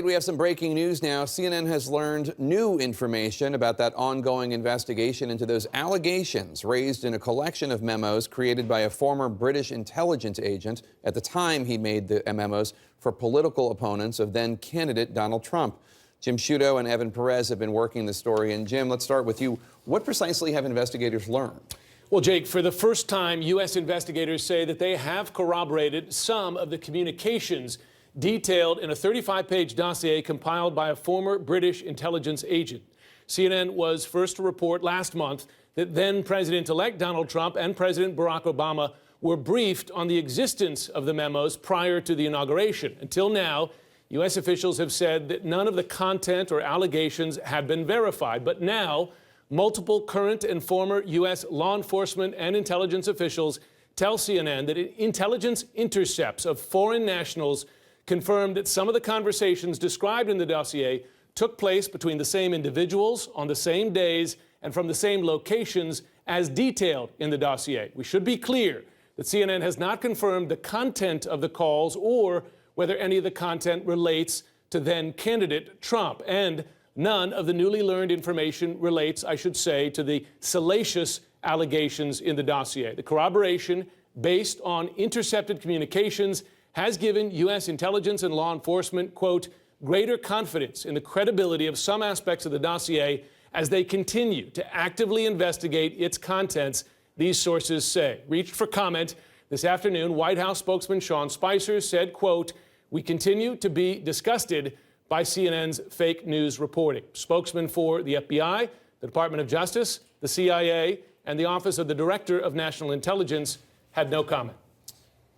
we have some breaking news now. CNN has learned new information about that ongoing investigation into those allegations raised in a collection of memos created by a former British intelligence agent at the time he made the memos for political opponents of then-candidate Donald Trump. Jim Sciutto and Evan Perez have been working the story. And Jim, let's start with you. What precisely have investigators learned? Well, Jake, for the first time, U.S. investigators say that they have corroborated some of the communications detailed in a 35-page dossier compiled by a former British intelligence agent. CNN was first to report last month that then-President-elect Donald Trump and President Barack Obama were briefed on the existence of the memos prior to the inauguration. Until now, U.S. officials have said that none of the content or allegations have been verified. But now, multiple current and former U.S. law enforcement and intelligence officials tell CNN that intelligence intercepts of foreign nationals confirmed that some of the conversations described in the dossier took place between the same individuals on the same days and from the same locations as detailed in the dossier. We should be clear that CNN has not confirmed the content of the calls or whether any of the content relates to then-candidate Trump. And none of the newly learned information relates, I should say, to the salacious allegations in the dossier. The corroboration, based on intercepted communications, has given U.S. intelligence and law enforcement, quote, greater confidence in the credibility of some aspects of the dossier as they continue to actively investigate its contents, these sources say. Reached for comment this afternoon, White House spokesman Sean Spicer said, quote, we continue to be disgusted by CNN's fake news reporting. Spokesman for the FBI, the Department of Justice, the CIA, and the Office of the Director of National Intelligence had no comment.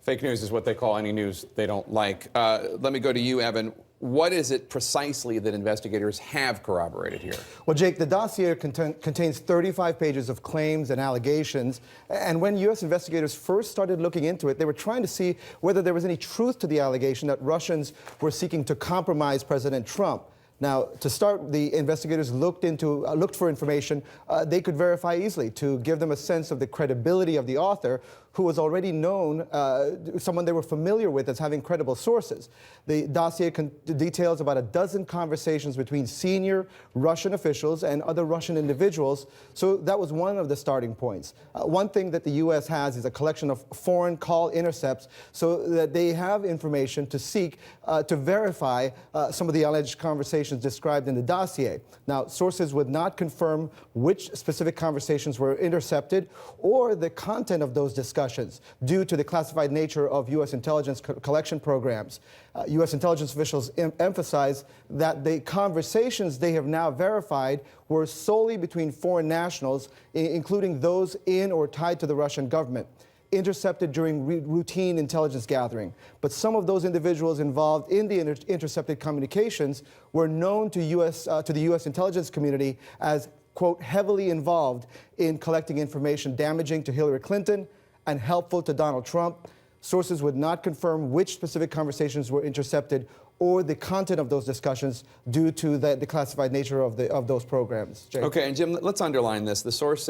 Fake news is what they call any news they don't like. Let me go to you, Evan. What is it precisely that investigators have corroborated here? Well, Jake, the dossier contains 35 pages of claims and allegations. And when U.S. investigators first started looking into it, they were trying to see whether there was any truth to the allegation that Russians were seeking to compromise President Trump. Now, to start, the investigators looked for information they could verify easily to give them a sense of the credibility of the author, who was already known, someone they were familiar with as having credible sources. The dossier details about a dozen conversations between senior Russian officials and other Russian individuals, so that was one of the starting points. One thing that the U.S. has is a collection of foreign call intercepts so that they have information to seek to verify some of the alleged conversations described in the dossier. Now, sources would not confirm which specific conversations were intercepted or the content of those discussions due to the classified nature of U.S. intelligence collection programs. U.S. intelligence officials emphasize that the conversations they have now verified were solely between foreign nationals, including those in or tied to the Russian government, intercepted during routine intelligence gathering. But some of those individuals involved in the intercepted communications were known to the U.S. intelligence community as, quote, heavily involved in collecting information damaging to Hillary Clinton and helpful to Donald Trump. Sources would not confirm which specific conversations were intercepted or the content of those discussions due to the classified nature of those programs. Jake. Okay, and Jim, let's underline this. The sources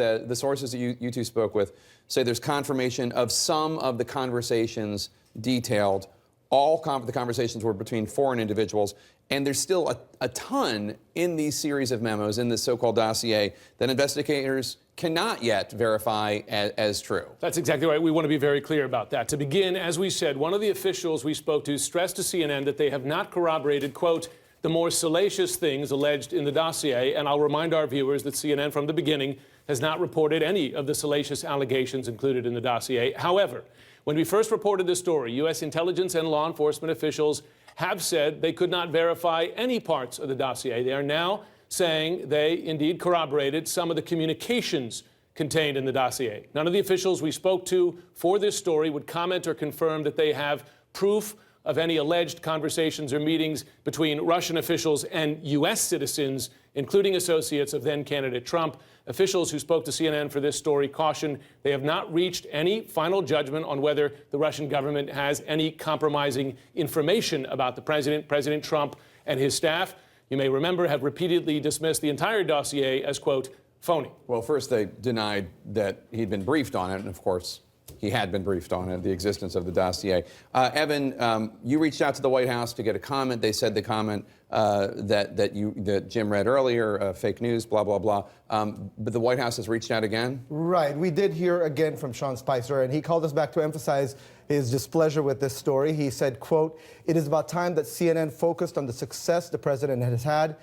that you two spoke with say there's confirmation of some of the conversations detailed. The conversations were between foreign individuals, and there's still a ton in these series of memos, in this so-called dossier, that investigators cannot yet verify as true. That's exactly right. We want to be very clear about that. To begin, as we said, one of the officials we spoke to stressed to CNN that they have not corroborated, quote, the more salacious things alleged in the dossier. And I'll remind our viewers that CNN from the beginning has not reported any of the salacious allegations included in the dossier. However, when we first reported this story, U.S. intelligence and law enforcement officials have said they could not verify any parts of the dossier. They are now saying they indeed corroborated some of the communications contained in the dossier. None of the officials we spoke to for this story would comment or confirm that they have proof of any alleged conversations or meetings between Russian officials and U.S. citizens, including associates of then-candidate Trump. Officials who spoke to CNN for this story cautioned they have not reached any final judgment on whether the Russian government has any compromising information about the president, President Trump, and his staff. You may remember have repeatedly dismissed the entire dossier as, quote, phony. Well, first they denied that he'd been briefed on it, and of course, he had been briefed on it, the existence of the dossier. Evan, you reached out to the White House to get a comment. They said the comment that Jim read earlier, fake news, blah, blah, blah. But the White House has reached out again? Right. We did hear again from Sean Spicer, and he called us back to emphasize his displeasure with this story. He said, quote, "It is about time that CNN focused on the success the president has had,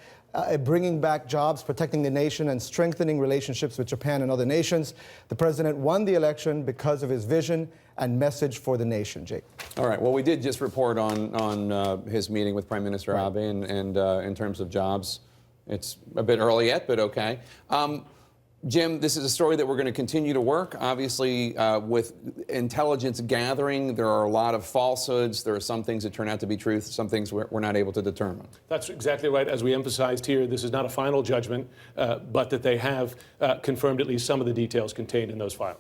bringing back jobs, protecting the nation, and strengthening relationships with Japan and other nations. The president won the election because of his vision and message for the nation." Jake. All right. Well, we did just report on his meeting with Prime Minister Abe, and in terms of jobs, it's a bit early yet, but okay. Jim, this is a story that we're going to continue to work. Obviously, with intelligence gathering, there are a lot of falsehoods. There are some things that turn out to be truth, some things we're not able to determine. That's exactly right. As we emphasized here, this is not a final judgment, but that they have confirmed at least some of the details contained in those files.